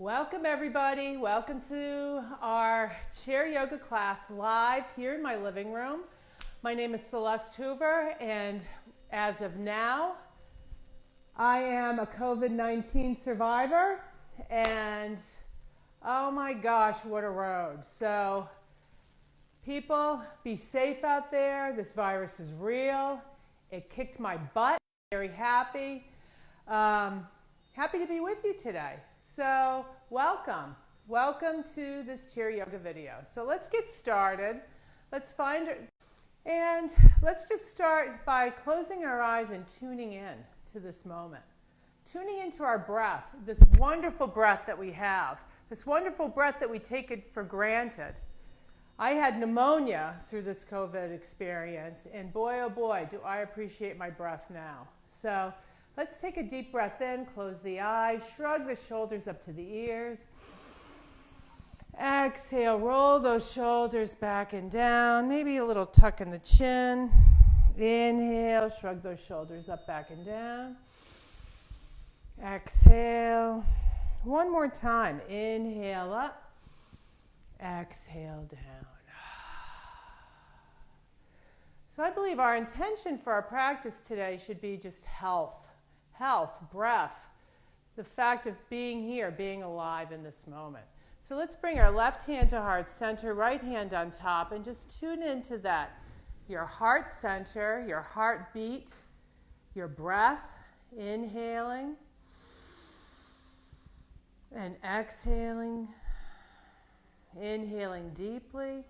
Welcome everybody. Welcome to our chair yoga class live here in my living room. My name is Celeste Hoover, and as of now, I am a COVID-19 survivor, and oh my gosh, what a road. So people, be safe out there. This virus is real. It kicked my butt. Very happy. Happy to be with you today. So welcome to this chair yoga video. So let's get started. Let's just start by closing our eyes and tuning in to this moment. Tuning into our breath, this wonderful breath that we have, this wonderful breath that we take it for granted. I had pneumonia through this COVID experience, and boy, oh boy, do I appreciate my breath now. So let's take a deep breath in, close the eyes, shrug the shoulders up to the ears. Exhale, roll those shoulders back and down, maybe a little tuck in the chin. Inhale, shrug those shoulders up, back and down. Exhale. One more time. Inhale up, exhale down. So I believe our intention for our practice today should be just health, breath, the fact of being here, being alive in this moment. So let's bring our left hand to heart center, right hand on top, and just tune into that. Your heart center, your heartbeat, your breath, inhaling and exhaling, inhaling deeply,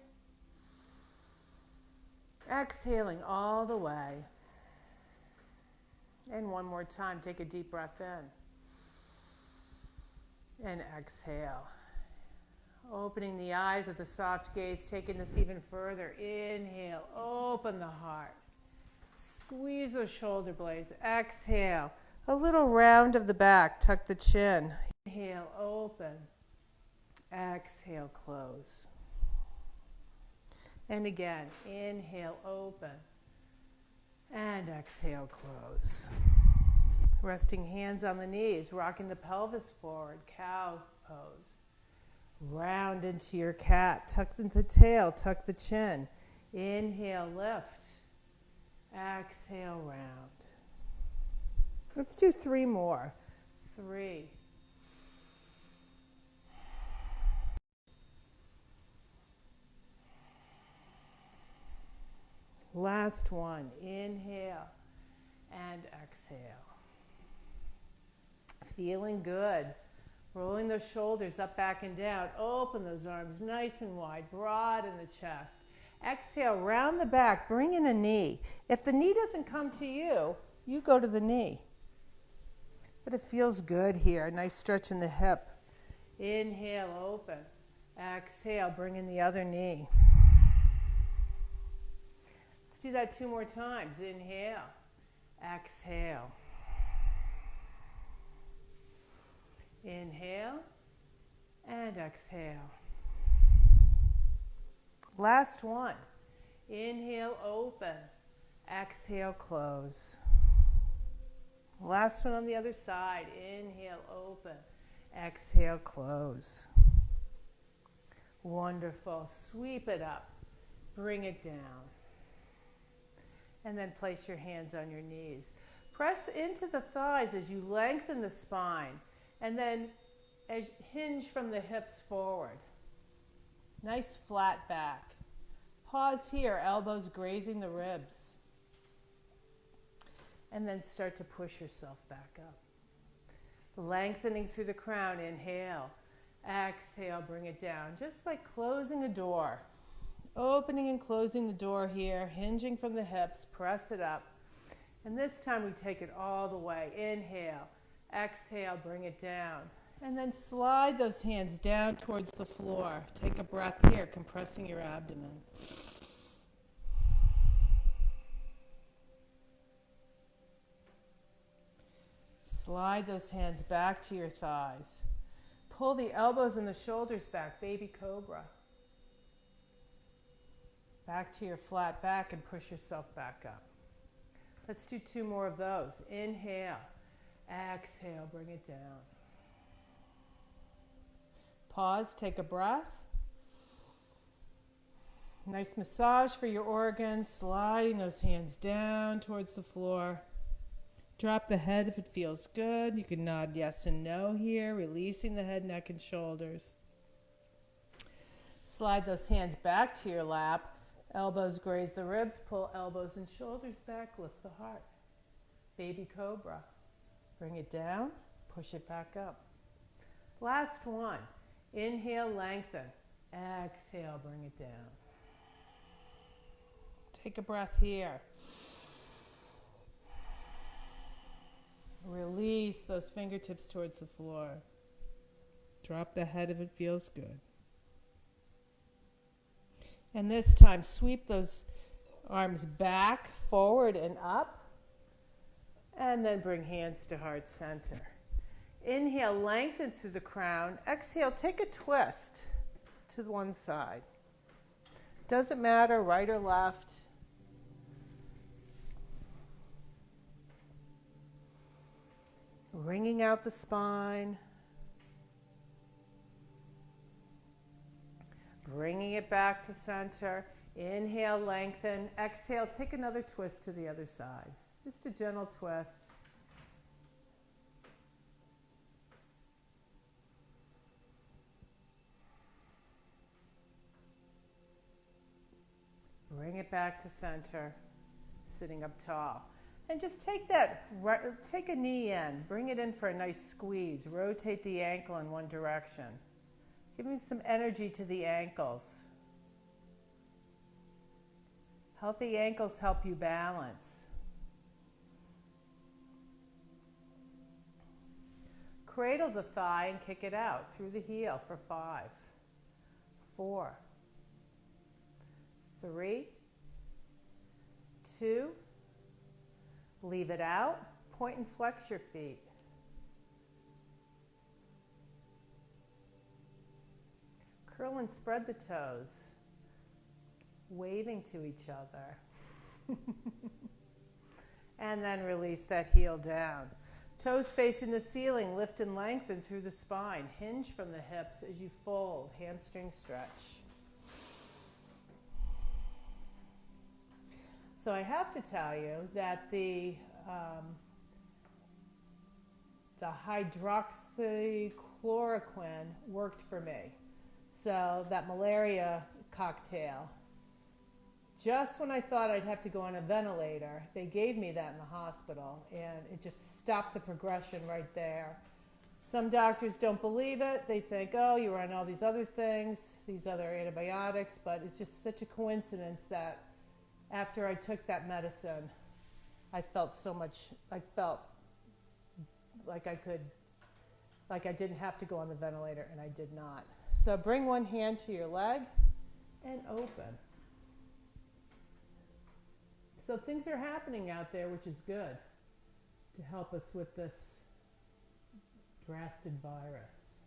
exhaling all the way. And one more time, take a deep breath in and exhale. Opening the eyes with a soft gaze, taking this even further. Inhale, open the heart. Squeeze those shoulder blades. Exhale, a little round of the back, tuck the chin. Inhale, open. Exhale, close. And again, inhale, open. And exhale, close. Resting hands on the knees, rocking the pelvis forward, cow pose. Round into your cat, tuck the tail, tuck the chin. Inhale, lift. Exhale, round. Let's do 3 more. 3. Last one. Inhale and exhale. Feeling good. Rolling those shoulders up, back, and down. Open those arms nice and wide, broad in the chest. Exhale, round the back, bring in a knee. If the knee doesn't come to you, you go to the knee. But it feels good here. Nice stretch in the hip. Inhale, open. Exhale, bring in the other knee. Let's do that 2 more times. Inhale, exhale. Inhale and exhale. Last one. Inhale, open. Exhale, close. Last one on the other side. Inhale, open. Exhale, close. Wonderful. Sweep it up. Bring it down. And then place your hands on your knees. Press into the thighs as you lengthen the spine. And then hinge from the hips forward. Nice flat back. Pause here, elbows grazing the ribs. And then start to push yourself back up. Lengthening through the crown, inhale. Exhale, bring it down. Just like closing a door. Opening and closing the door here, hinging from the hips, press it up. And this time we take it all the way. Inhale. Exhale, bring it down. And then slide those hands down towards the floor. Take a breath here, compressing your abdomen. Slide those hands back to your thighs. Pull the elbows and the shoulders back, baby cobra. Back to your flat back and push yourself back up. Let's do 2 more of those. Inhale. Exhale, bring it down. Pause, take a breath. Nice massage for your organs, sliding those hands down towards the floor. Drop the head if it feels good. You can nod yes and no here, releasing the head, neck, and shoulders. Slide those hands back to your lap. Elbows graze the ribs. Pull elbows and shoulders back. Lift the heart. Baby cobra. Bring it down. Push it back up. Last one. Inhale, lengthen. Exhale, bring it down. Take a breath here. Release those fingertips towards the floor. Drop the head if it feels good. And this time, sweep those arms back, forward, and up. And then bring hands to heart center. Inhale, lengthen through the crown. Exhale, take a twist to one side. Doesn't matter, right or left. Wringing out the spine. Bringing it back to center. Inhale, lengthen. Exhale, take another twist to the other side. Just a gentle twist. Bring it back to center, sitting up tall. And just take a knee in, bring it in for a nice squeeze. Rotate the ankle in one direction. Give me some energy to the ankles. Healthy ankles help you balance. Cradle the thigh and kick it out through the heel for 5, 4, 3, 2, leave it out. Point and flex your feet. Curl and spread the toes, waving to each other. And then release that heel down. Toes facing the ceiling, lift and lengthen through the spine. Hinge from the hips as you fold, hamstring stretch. So I have to tell you that the hydroxychloroquine worked for me. So that malaria cocktail, just when I thought I'd have to go on a ventilator, they gave me that in the hospital, and it just stopped the progression right there. Some doctors don't believe it. They think, oh, you were on all these other things, these other antibiotics, but it's just such a coincidence that after I took that medicine, I felt like I didn't have to go on the ventilator, and I did not. So bring one hand to your leg and open. So things are happening out there, which is good, to help us with this drastic virus.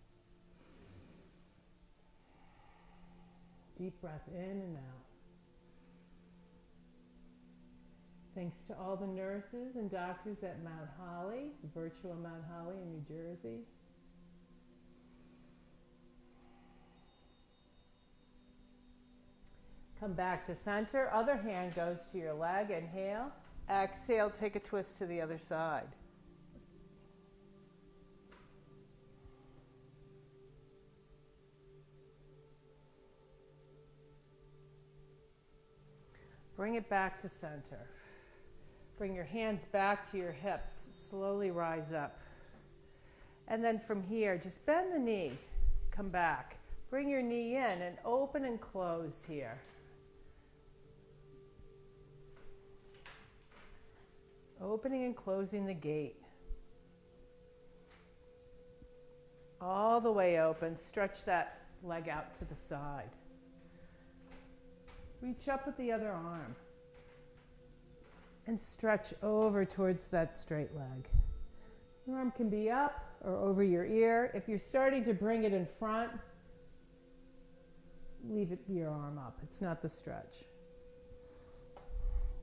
Deep breath in and out. Thanks to all the nurses and doctors at Mount Holly, virtual Mount Holly in New Jersey. Come back to center. Other hand goes to your leg. Inhale. Exhale, take a twist to the other side. Bring it back to center. Bring your hands back to your hips. Slowly rise up. And then from here, just bend the knee. Come back. Bring your knee in and open and close here. Opening and closing the gate. All the way open. Stretch that leg out to the side. Reach up with the other arm. And stretch over towards that straight leg. Your arm can be up or over your ear. If you're starting to bring it in front, leave your arm up. It's not the stretch.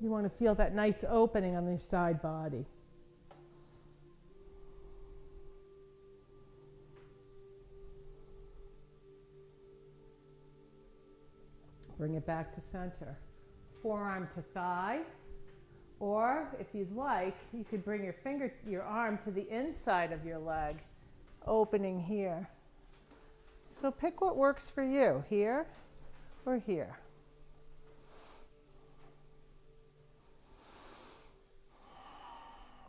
You want to feel that nice opening on your side body. Bring it back to center. Forearm to thigh. Or if you'd like, you could bring your arm to the inside of your leg, opening here. So pick what works for you, here or here.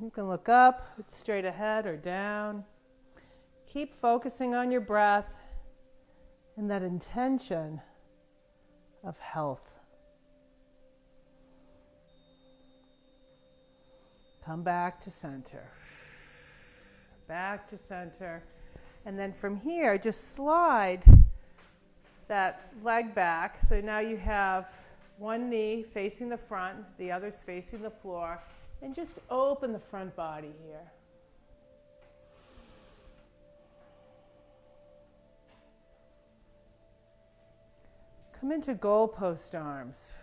You can look up, straight ahead or down. Keep focusing on your breath and that intention of health. Come back to center. Back to center. And then from here, just slide that leg back. So now you have one knee facing the front, the other's facing the floor. And just open the front body here. Come into goalpost arms.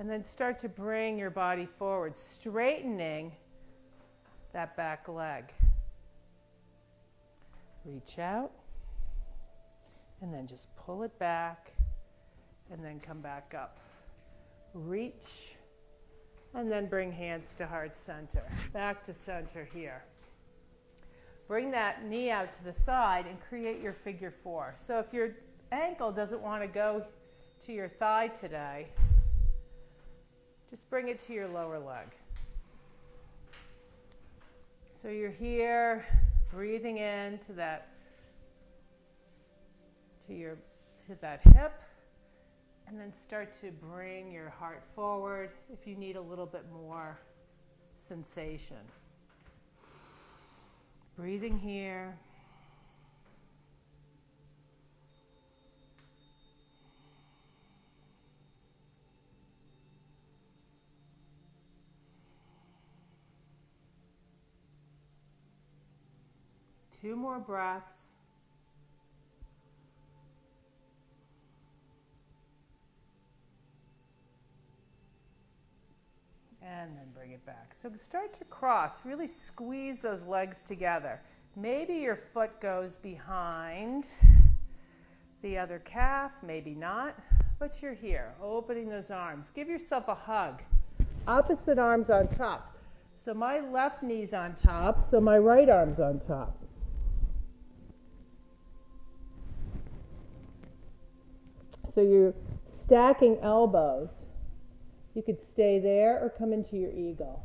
And then start to bring your body forward, straightening that back leg. Reach out. And then just pull it back. And then come back up. Reach. And then bring hands to heart center. Back to center here. Bring that knee out to the side and create your figure four. So if your ankle doesn't want to go to your thigh today, just bring it to your lower leg. So you're here, breathing in to that hip. And then start to bring your heart forward if you need a little bit more sensation. Breathing here. Two more breaths. And then bring it back. So start to cross. Really squeeze those legs together. Maybe your foot goes behind the other calf, maybe not, but you're here, opening those arms. Give yourself a hug. Opposite arms on top. So my left knee's on top, so my right arm's on top. So you're stacking elbows. You could stay there or come into your eagle.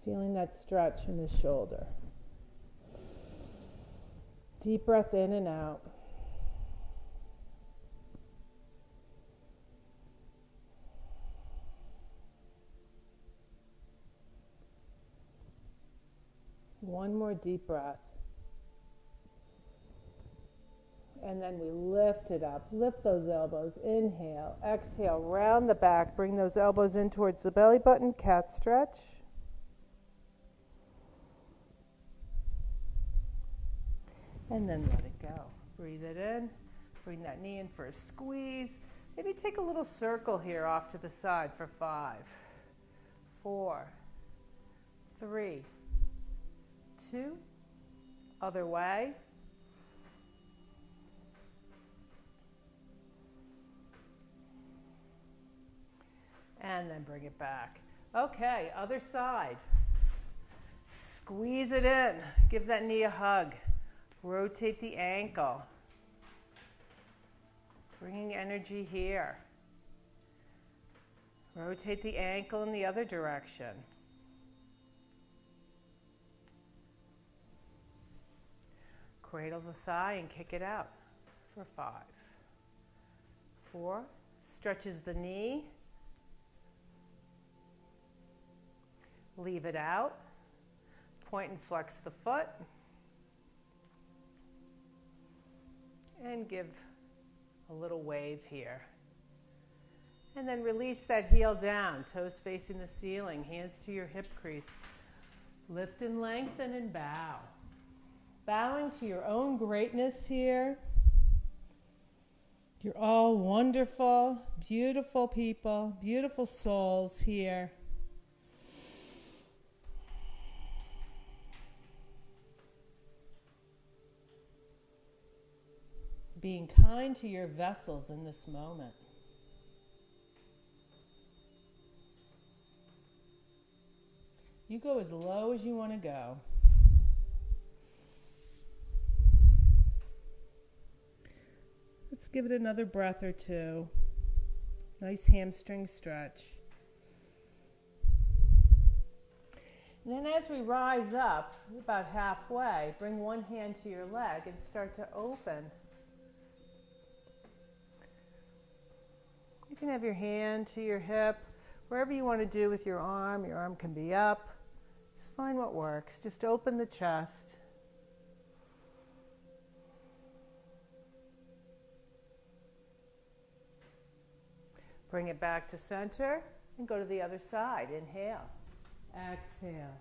Feeling that stretch in the shoulder. Deep breath in and out. One more deep breath. And then we lift it up. Lift those elbows. Inhale. Exhale. Round the back. Bring those elbows in towards the belly button. Cat stretch. And then let it go. Breathe it in. Bring that knee in for a squeeze. Maybe take a little circle here off to the side for 5, 4, 3, 2. Other way. And then bring it back. Okay, other side. Squeeze it in. Give that knee a hug. Rotate the ankle. Bringing energy here. Rotate the ankle in the other direction. Cradle the thigh and kick it out for 5, 4. Stretches the knee. Leave it out. Point and flex the foot. And give a little wave here. And then release that heel down, toes facing the ceiling, hands to your hip crease. Lift and lengthen and bow. Bowing to your own greatness here. You're all wonderful, beautiful people, beautiful souls here. being kind to your vessels in this moment. You go as low as you want to go. Let's give it another breath or two. Nice hamstring stretch. And then as we rise up, about halfway, bring one hand to your leg and start to open. You can have your hand to your hip, wherever you want to do with your arm. Your arm can be up. Just find what works. Just open the chest. Bring it back to center and go to the other side. Inhale. Exhale.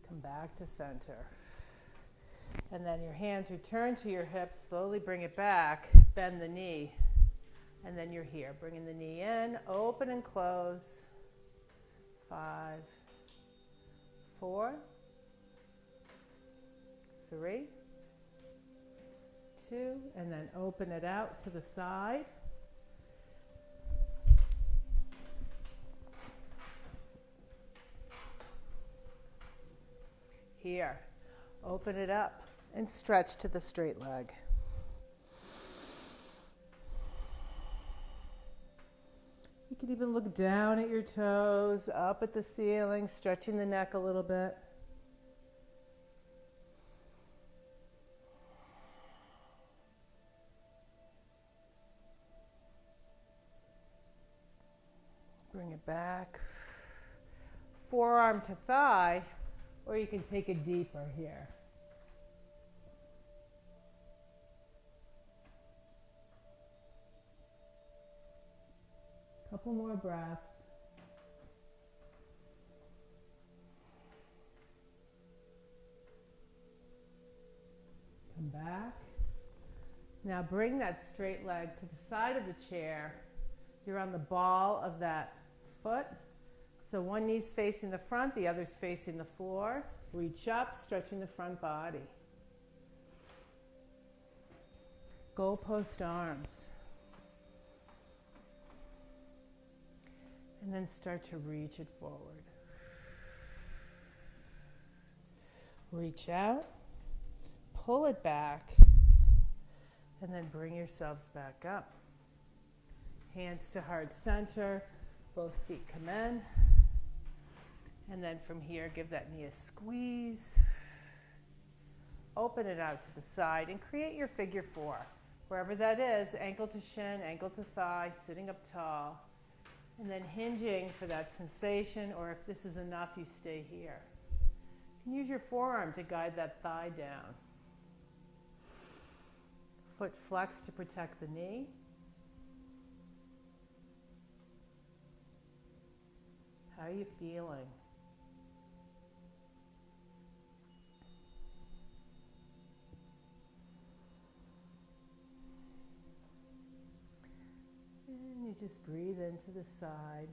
Come back to center. And then your hands return to your hips. Slowly bring it back. Bend the knee. And then you're here. Bringing the knee in. Open and close. 5, 4, 3, 2, and then open it out to the side. Here, open it up and stretch to the straight leg. You can even look down at your toes, up at the ceiling, stretching the neck a little bit. Bring it back. Forearm to thigh, or you can take it deeper here. Couple more breaths. Come back. Now bring that straight leg to the side of the chair. You're on the ball of that foot. So one knee's facing the front, the other's facing the floor. Reach up, stretching the front body. Goalpost arms. And then start to reach it forward. Reach out, pull it back, and then bring yourselves back up. Hands to heart center, both feet come in. And then from here, give that knee a squeeze. Open it out to the side and create your figure 4. Wherever that is, ankle to shin, ankle to thigh, sitting up tall. And then hinging for that sensation, or if this is enough, you stay here. You can use your forearm to guide that thigh down. Foot flexed to protect the knee. How are you feeling? And you just breathe into the side.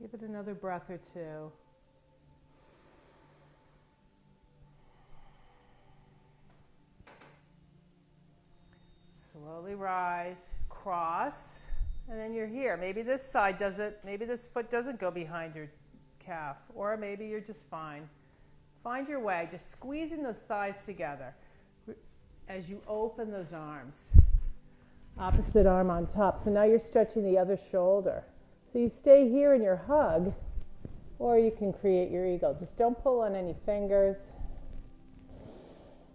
Give it another breath or two. Slowly rise, cross, and then you're here. Maybe this side doesn't, maybe this foot doesn't go behind your calf, or maybe you're just fine. Find your way, just squeezing those thighs together as you open those arms. Opposite arm on top. So now you're stretching the other shoulder. So you stay here in your hug, or you can create your eagle. Just don't pull on any fingers.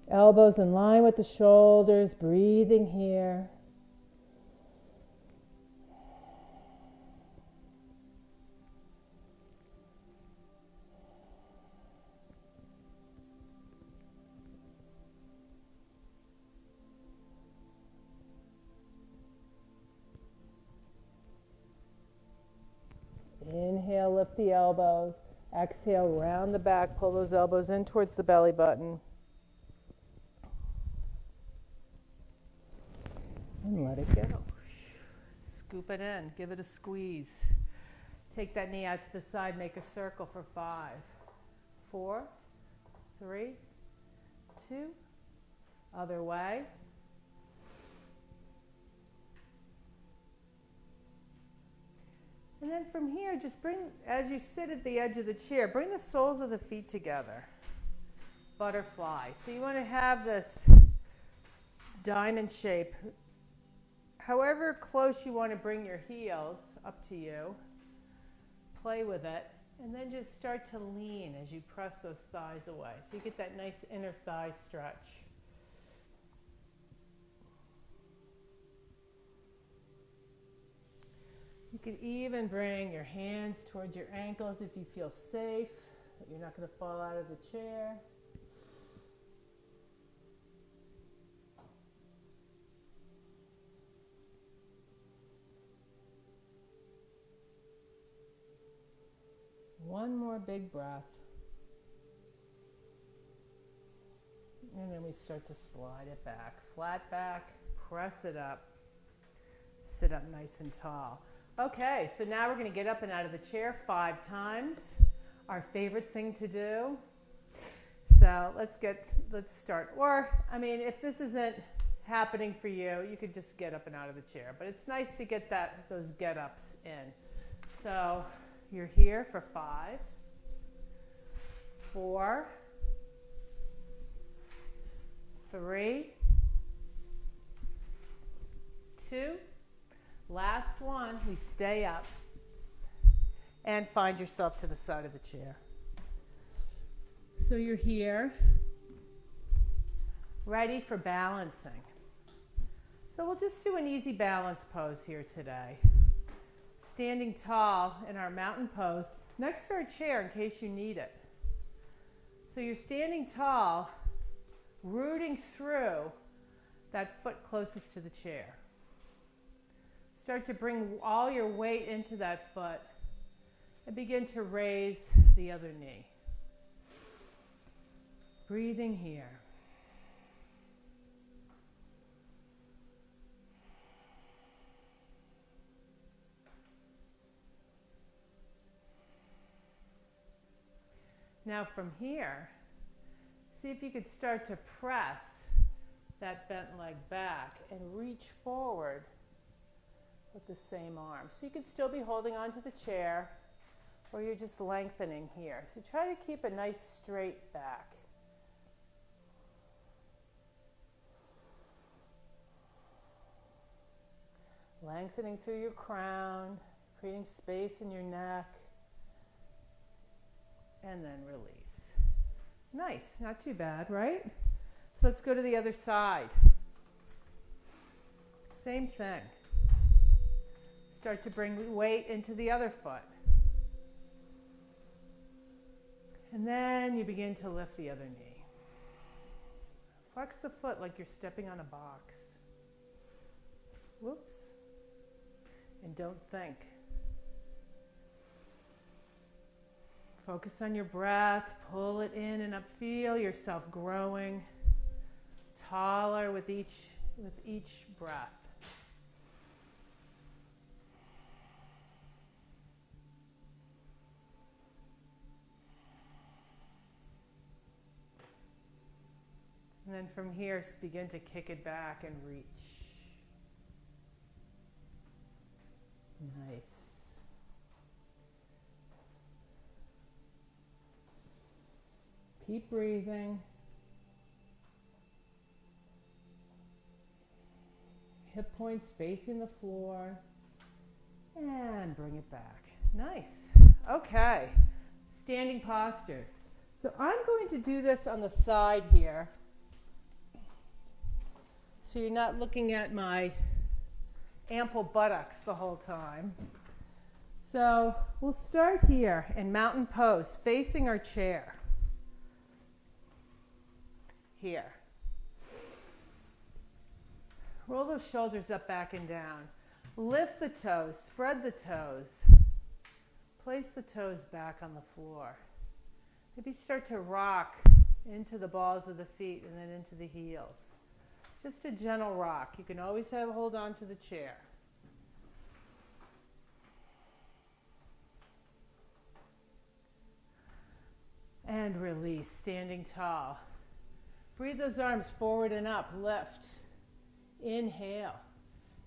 Elbows in line with the shoulders, breathing here. Inhale, lift the elbows. Exhale, round the back, pull those elbows in towards the belly button. And let it go. Scoop it in, give it a squeeze. Take that knee out to the side, make a circle for 5, 4, 3, 2, other way. And then from here, just bring, as you sit at the edge of the chair, bring the soles of the feet together. Butterfly. So you want to have this diamond shape. However close you want to bring your heels, up to you. Play with it. And then just start to lean as you press those thighs away. So you get that nice inner thigh stretch. You can even bring your hands towards your ankles if you feel safe, that you're not going to fall out of the chair. One more big breath. And then we start to slide it back. Flat back, press it up. Sit up nice and tall. Okay, so now we're going to get up and out of the chair 5 times. Our favorite thing to do. So let's start. Or, I mean, if this isn't happening for you, you could just get up and out of the chair. But it's nice to get those get-ups in. So you're here for 5, 4, 3, 2, last one, we stay up and find yourself to the side of the chair. So you're here, ready for balancing. So we'll just do an easy balance pose here today. Standing tall in our mountain pose next to our chair in case you need it. So you're standing tall, rooting through that foot closest to the chair. Start to bring all your weight into that foot and begin to raise the other knee. Breathing here. Now from here, see if you could start to press that bent leg back and reach forward with the same arm. So you could still be holding onto the chair, or you're just lengthening here. So try to keep a nice straight back. Lengthening through your crown, creating space in your neck, and then release. Nice, not too bad, right? So let's go to the other side. Same thing. Start to bring weight into the other foot. And then you begin to lift the other knee. Flex the foot like you're stepping on a box. Whoops. And don't think. Focus on your breath. Pull it in and up. Feel yourself growing taller with each breath. And then from here, begin to kick it back and reach. Nice. Keep breathing. Hip points facing the floor. And bring it back. Nice. Okay. Standing postures. So I'm going to do this on the side here. So you're not looking at my ample buttocks the whole time. So we'll start here in mountain pose, facing our chair. Here. Roll those shoulders up, back, and down. Lift the toes, spread the toes. place the toes back on the floor. Maybe start to rock into the balls of the feet and then into the heels. Just a gentle rock. You can always hold on to the chair. And release, standing tall. Breathe those arms forward and up, lift. Inhale.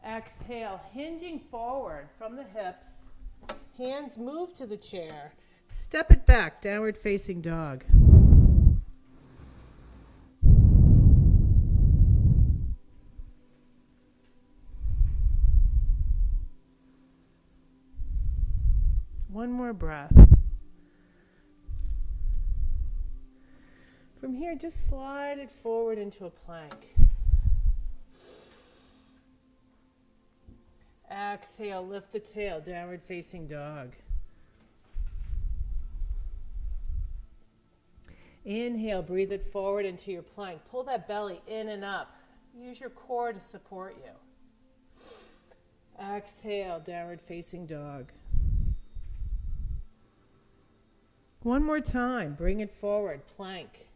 Exhale, hinging forward from the hips. Hands move to the chair. Step it back, downward facing dog. One more breath. From here, just slide it forward into a plank. Exhale, lift the tail, downward facing dog. Inhale, breathe it forward into your plank. Pull that belly in and up. Use your core to support you. Exhale, downward facing dog. One more time, bring it forward, plank.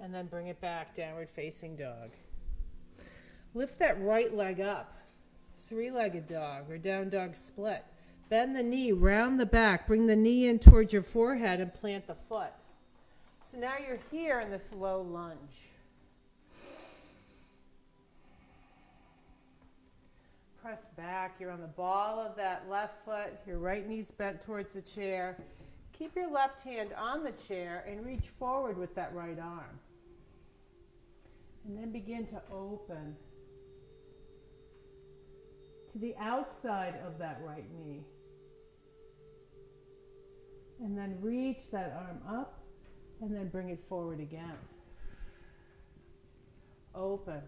And then bring it back, downward facing dog. Lift that right leg up, three-legged dog or down dog split. Bend the knee, round the back, bring the knee in towards your forehead and plant the foot. So now you're here in this low lunge. Press back, you're on the ball of that left foot, your right knee's bent towards the chair. Keep your left hand on the chair and reach forward with that right arm. And then begin to open to the outside of that right knee. And then reach that arm up and then bring it forward again. Open.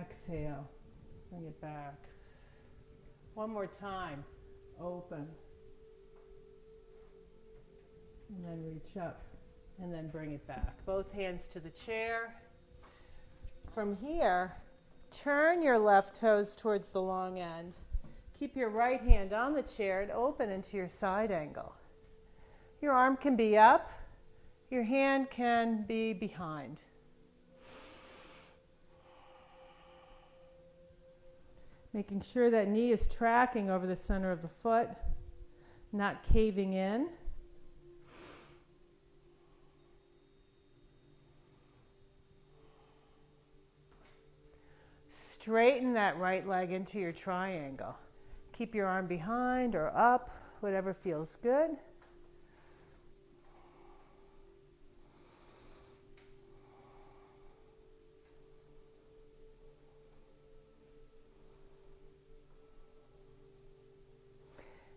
Exhale. Bring it back. One more time. Open. And then reach up. And then bring it back. Both hands to the chair. From here, turn your left toes towards the long end. Keep your right hand on the chair and open into your side angle. Your arm can be up. Your hand can be behind. Making sure that knee is tracking over the center of the foot, not caving in. Straighten that right leg into your triangle. Keep your arm behind or up, whatever feels good.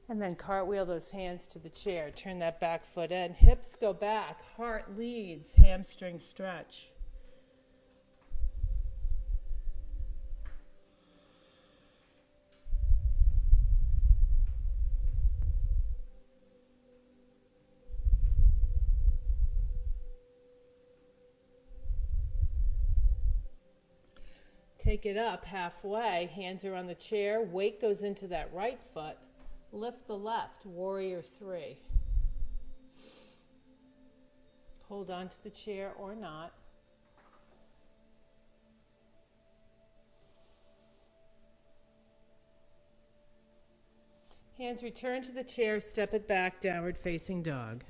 And then cartwheel those hands to the chair. Turn that back foot in. Hips go back. Heart leads. Hamstring stretch. Take it up halfway. Hands are on the chair. Weight goes into that right foot. Lift the left, warrior three. Hold on to the chair or not. Hands return to the chair, step it back, downward facing dog.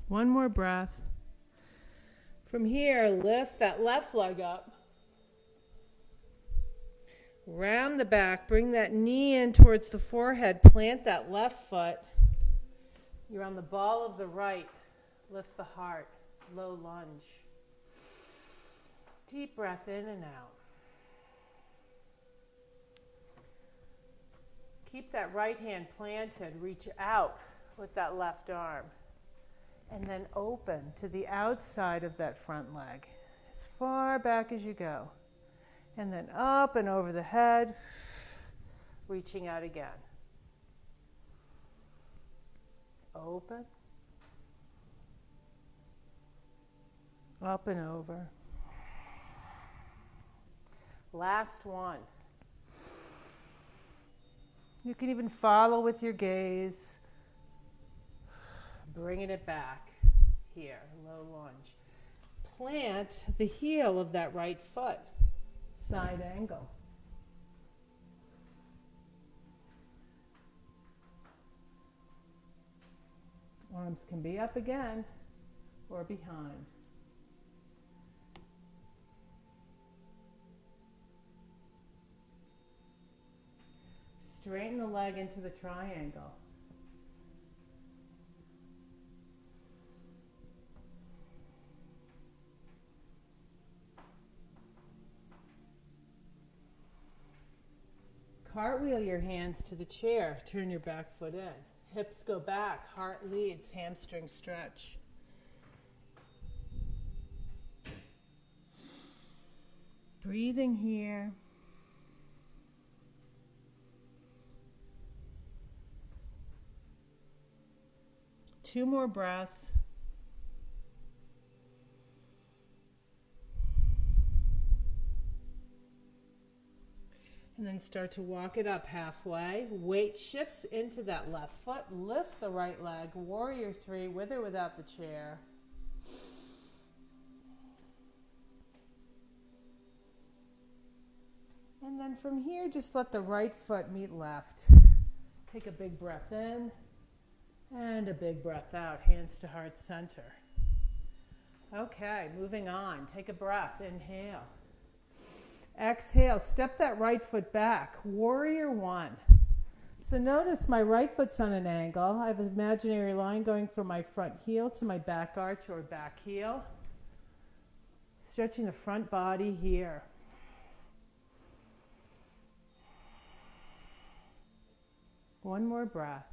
One more breath. From here, lift that left leg up. Round the back, bring that knee in towards the forehead, plant that left foot. You're on the ball of the right. Lift the heart, low lunge. Deep breath in and out. Keep that right hand planted, reach out with that left arm. And then open to the outside of that front leg, as far back as you go. And then up and over the head, reaching out again. Open. Up and over. Last one. You can even follow with your gaze. Bringing it back. Here, low lunge. Plant the heel of that right foot. Side angle. Arms can be up again or behind. Straighten the leg into the triangle. Cartwheel your hands to the chair. Turn your back foot in. Hips go back. Heart leads. Hamstring stretch. Breathing here. Two more breaths. And then start to walk it up halfway. Weight shifts into that left foot. Lift the right leg. Warrior three, with or without the chair. And then from here, just let the right foot meet left. Take a big breath in and a big breath out. Hands to heart center. Okay, moving on. Take a breath. Inhale. Exhale, step that right foot back. Warrior one. So notice my right foot's on an angle. I have an imaginary line going from my front heel to my back arch or back heel. Stretching the front body here. One more breath.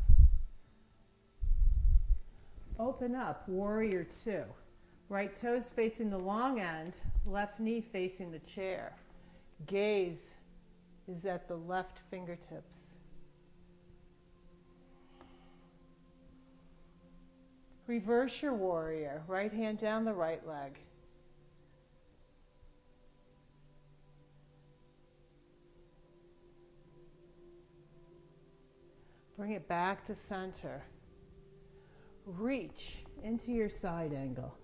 Open up, warrior two. Right toes facing the long end, left knee facing the chair. Gaze is at the left fingertips. Reverse your warrior. Right hand down the right leg. Bring it back to center. Reach into your side angle.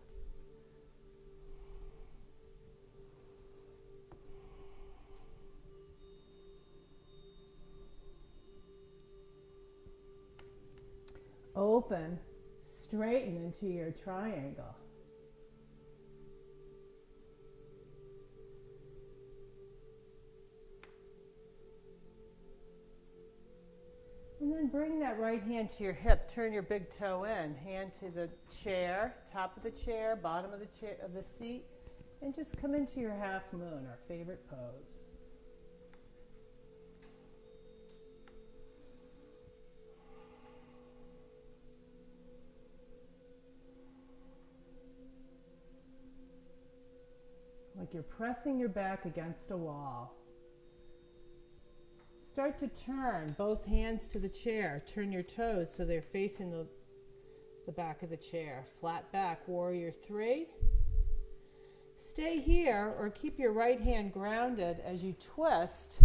Open, straighten into your triangle. And then bring that right hand to your hip. Turn your big toe in. Hand to the chair, top of the chair, bottom of the chair, of the seat, and just come into your half moon, our favorite pose. Like you're pressing your back against a wall. Start to turn both hands to the chair. Turn your toes so they're facing the back of the chair. Flat back, warrior three. Stay here or keep your right hand grounded as you twist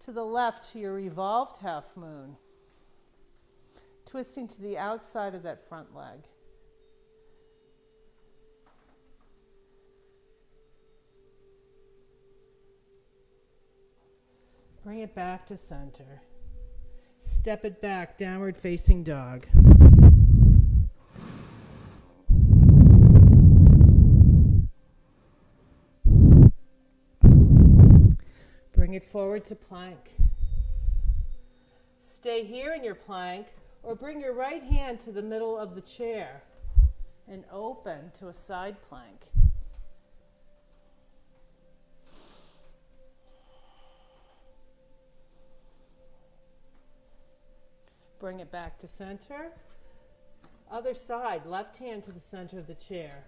to the left to your revolved half moon. Twisting to the outside of that front leg. Bring it back to center. Step it back, downward facing dog. Bring it forward to plank. Stay here in your plank or bring your right hand to the middle of the chair and open to a side plank. Bring it back to center. Other side, left hand to the center of the chair.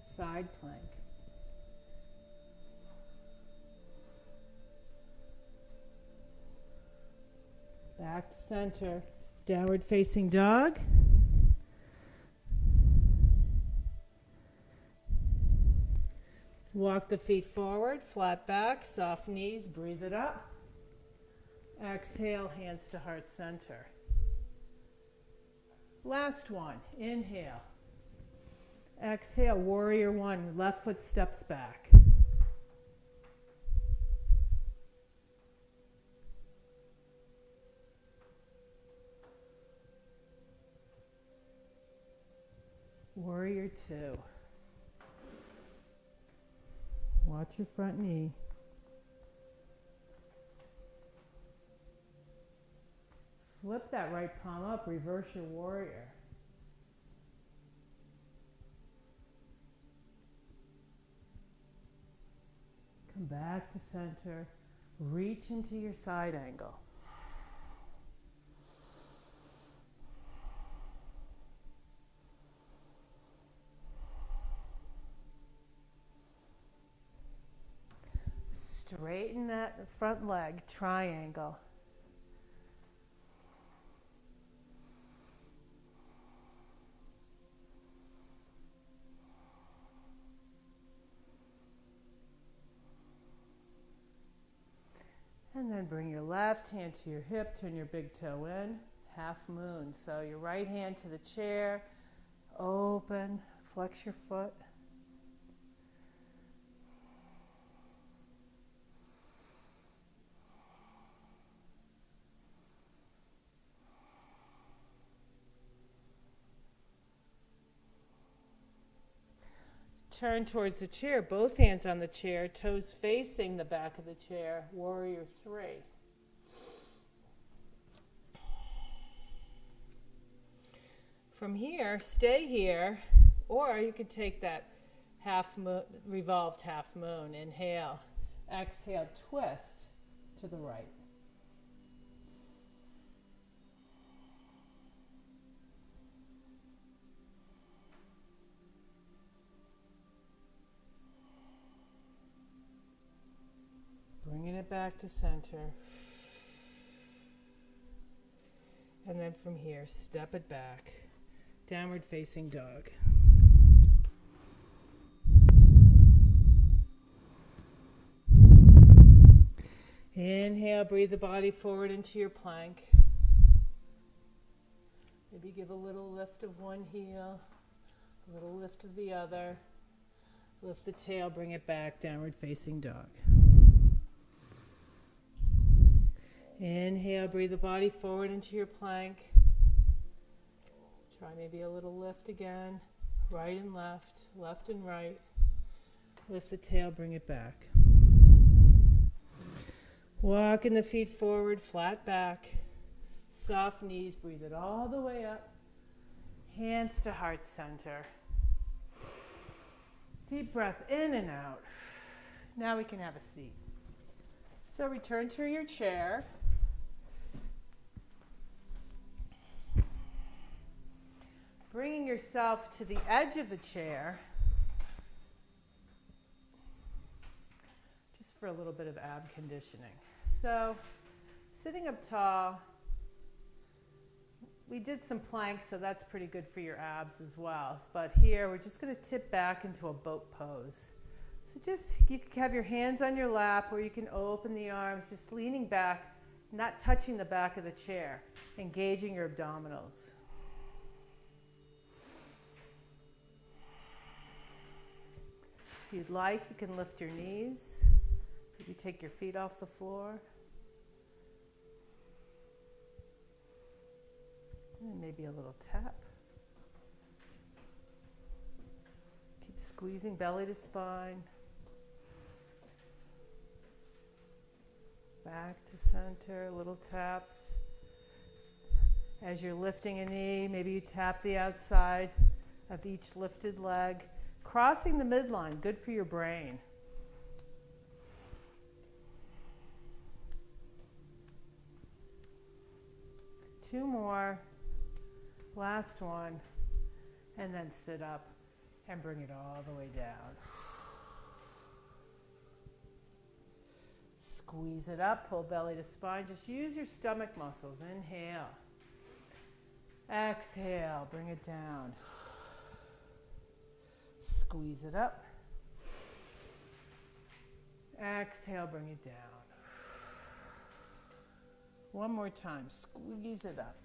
Side plank. Back to center. Downward facing dog. Walk the feet forward, flat back, soft knees, breathe it up. Exhale, hands to heart center. Last one, inhale. Exhale, warrior one, left foot steps back. Warrior two. Watch your front knee. Flip that right palm up, reverse your warrior. Come back to center. Reach into your side angle. Straighten that front leg, triangle. And then bring your left hand to your hip, turn your big toe in, half moon. So your right hand to the chair, open, flex your foot. Turn towards the chair, both hands on the chair, toes facing the back of the chair, warrior three. From here, stay here, or you could take that revolved half moon. Inhale, exhale, twist to the right. Bringing it back to center. And then from here, step it back. Downward facing dog. Inhale, breathe the body forward into your plank. Maybe give a little lift of one heel, a little lift of the other. Lift the tail, bring it back, downward facing dog. Inhale, breathe the body forward into your plank. Try maybe a little lift again. Right and left and right. Lift the tail, bring it back. Walking the feet forward, flat back. Soft knees, breathe it all the way up. Hands to heart center. Deep breath in and out. Now we can have a seat. So return to your chair. Bringing yourself to the edge of the chair, just for a little bit of ab conditioning. So, sitting up tall, we did some planks, so that's pretty good for your abs as well. But here, we're just going to tip back into a boat pose. So you can have your hands on your lap, or you can open the arms, just leaning back, not touching the back of the chair, engaging your abdominals. If you'd like, you can lift your knees. Maybe take your feet off the floor. And then maybe a little tap. Keep squeezing belly to spine. Back to center, little taps. As you're lifting a knee, maybe you tap the outside of each lifted leg. Crossing the midline, good for your brain. Two more. Last one. And then sit up and bring it all the way down. Squeeze it up, pull belly to spine. Just use your stomach muscles. Inhale. Exhale, bring it down. Squeeze it up. Exhale, bring it down. One more time, squeeze it up.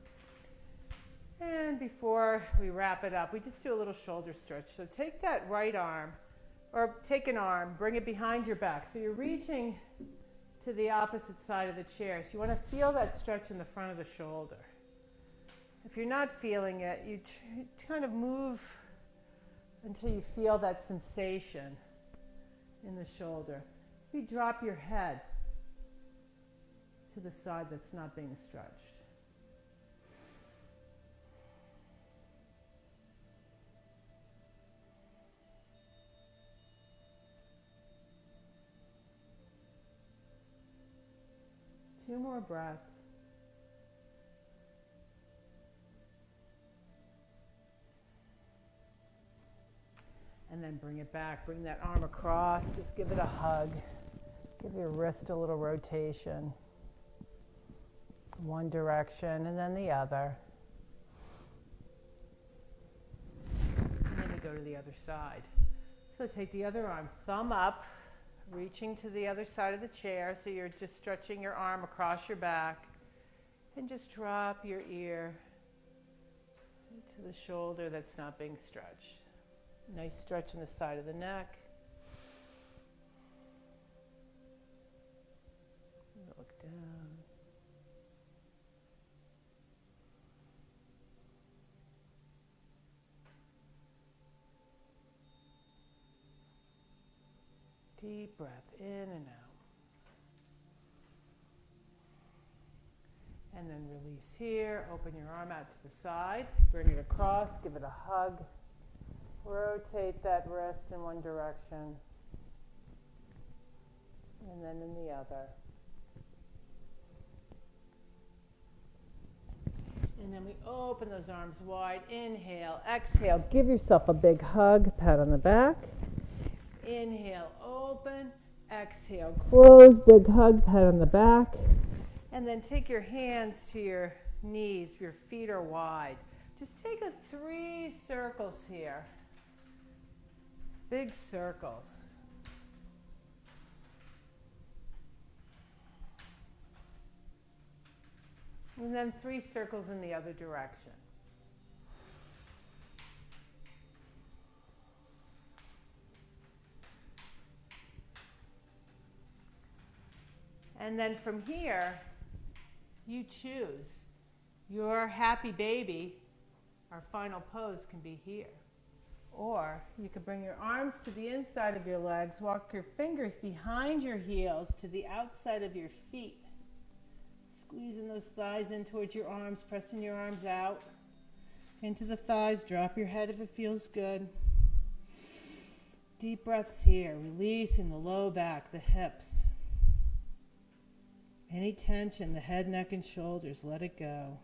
And before we wrap it up, we just do a little shoulder stretch. So take that right arm, or take an arm, bring it behind your back. So you're reaching to the opposite side of the chair. So you want to feel that stretch in the front of the shoulder. If you're not feeling it, you kind of move until you feel that sensation in the shoulder. You drop your head to the side that's not being stretched. Two more breaths. And then bring it back. Bring that arm across. Just give it a hug. Give your wrist a little rotation. One direction and then the other. And then you go to the other side. So take the other arm, thumb up, reaching to the other side of the chair. So you're just stretching your arm across your back. And just drop your ear to the shoulder that's not being stretched. Nice stretch in the side of the neck. Look down. Deep breath in and out. And then release here. Open your arm out to the side. Bring it across. Give it a hug. Rotate that wrist in one direction. And then in the other. And then we open those arms wide. Inhale, exhale. Give yourself a big hug. Pat on the back. Inhale, open. Exhale, close. Big hug, pat on the back. And then take your hands to your knees. Your feet are wide. Just take 3 circles here. Big circles. And then 3 circles in the other direction. And then from here, you choose. Your happy baby, our final pose, can be here. Or you could bring your arms to the inside of your legs, walk your fingers behind your heels to the outside of your feet. Squeezing those thighs in towards your arms, pressing your arms out into the thighs. Drop your head if it feels good. Deep breaths here, releasing the low back, the hips. Any tension, the head, neck, and shoulders, let it go.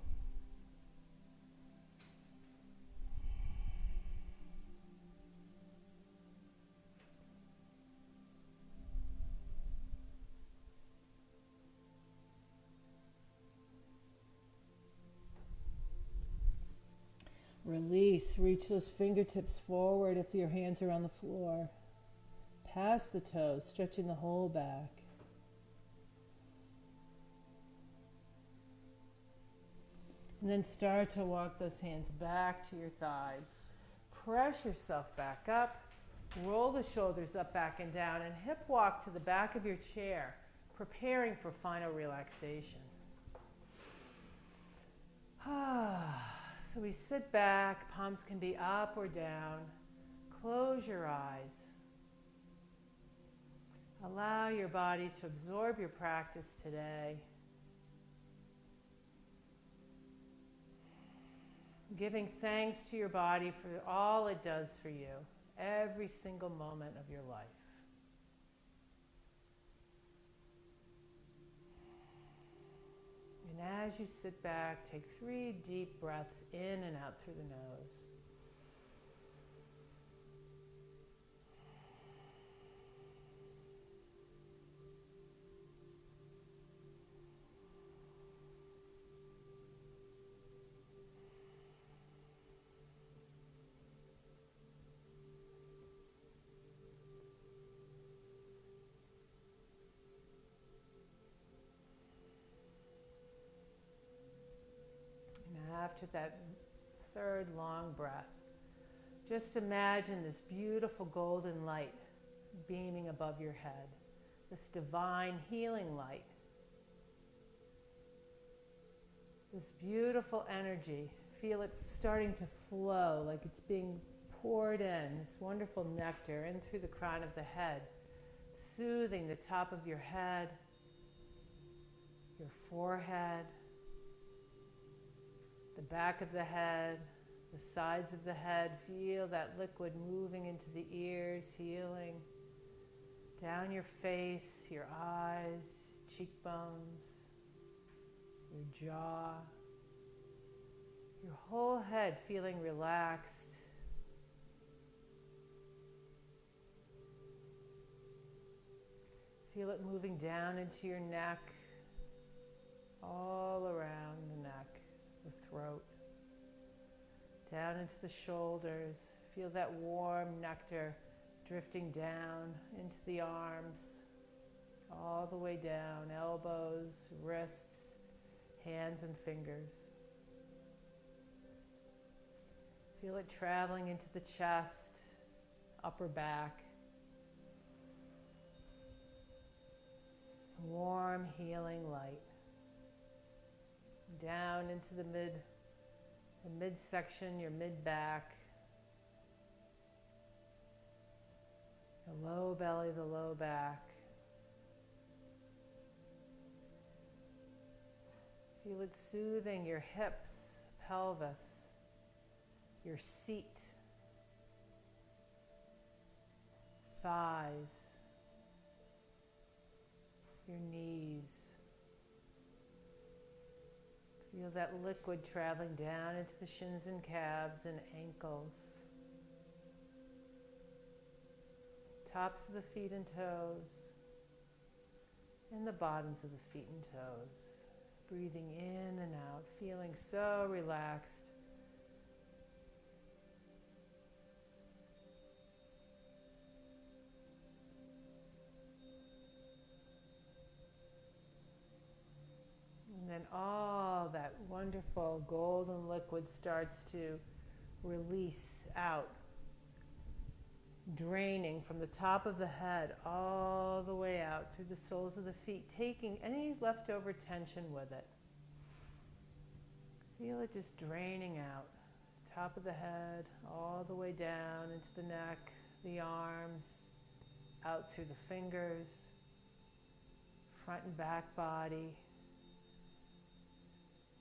Release, reach those fingertips forward if your hands are on the floor. Past the toes, stretching the whole back. And then start to walk those hands back to your thighs. Press yourself back up. Roll the shoulders up, back, and down. And hip walk to the back of your chair, preparing for final relaxation. So we sit back. Palms can be up or down. Close your eyes. Allow your body to absorb your practice today. Giving thanks to your body for all it does for you, every single moment of your life. And as you sit back, take 3 deep breaths in and out through the nose. left with that third long breath. Just imagine this beautiful golden light beaming above your head, this divine healing light, this beautiful energy. Feel it starting to flow like it's being poured in, this wonderful nectar in through the crown of the head, soothing the top of your head, your forehead, the back of the head, the sides of the head. Feel that liquid moving into the ears, healing down your face, your eyes, cheekbones, your jaw, your whole head feeling relaxed. Feel it moving down into your neck, all around the neck, the throat, down into the shoulders. Feel that warm nectar drifting down into the arms, all the way down, elbows, wrists, hands and fingers. Feel it traveling into the chest, upper back. Warm, healing light. Down into the midsection, your mid-back. The low belly, the low back. Feel it soothing your hips, pelvis, your seat, thighs, your knees. Feel that liquid traveling down into the shins and calves and ankles, tops of the feet and toes, and the bottoms of the feet and toes. Breathing in and out, feeling so relaxed. And then all that wonderful golden liquid starts to release out, draining from the top of the head all the way out through the soles of the feet, taking any leftover tension with it. Feel it just draining out, top of the head, all the way down into the neck, the arms, out through the fingers, front and back body,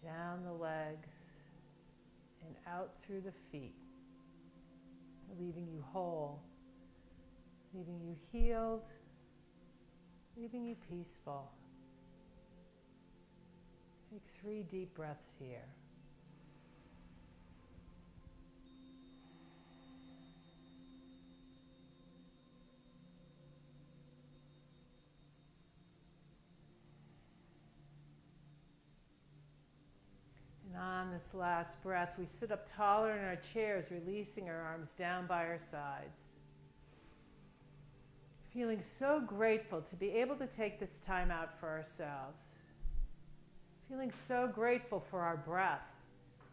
down the legs, and out through the feet, leaving you whole, leaving you healed, leaving you peaceful. Take 3 deep breaths here. And on this last breath, we sit up taller in our chairs, releasing our arms down by our sides. Feeling so grateful to be able to take this time out for ourselves. Feeling so grateful for our breath,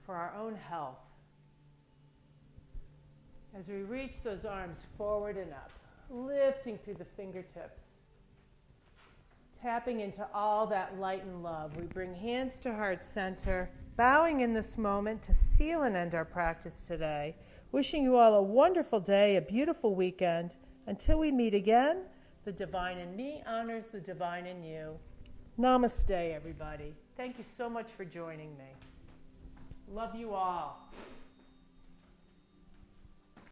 for our own health. As we reach those arms forward and up, lifting through the fingertips, tapping into all that light and love, we bring hands to heart center, bowing in this moment to seal and end our practice today. Wishing you all a wonderful day, a beautiful weekend. Until we meet again, the divine in me honors the divine in you. Namaste, everybody. Thank you so much for joining me. Love you all.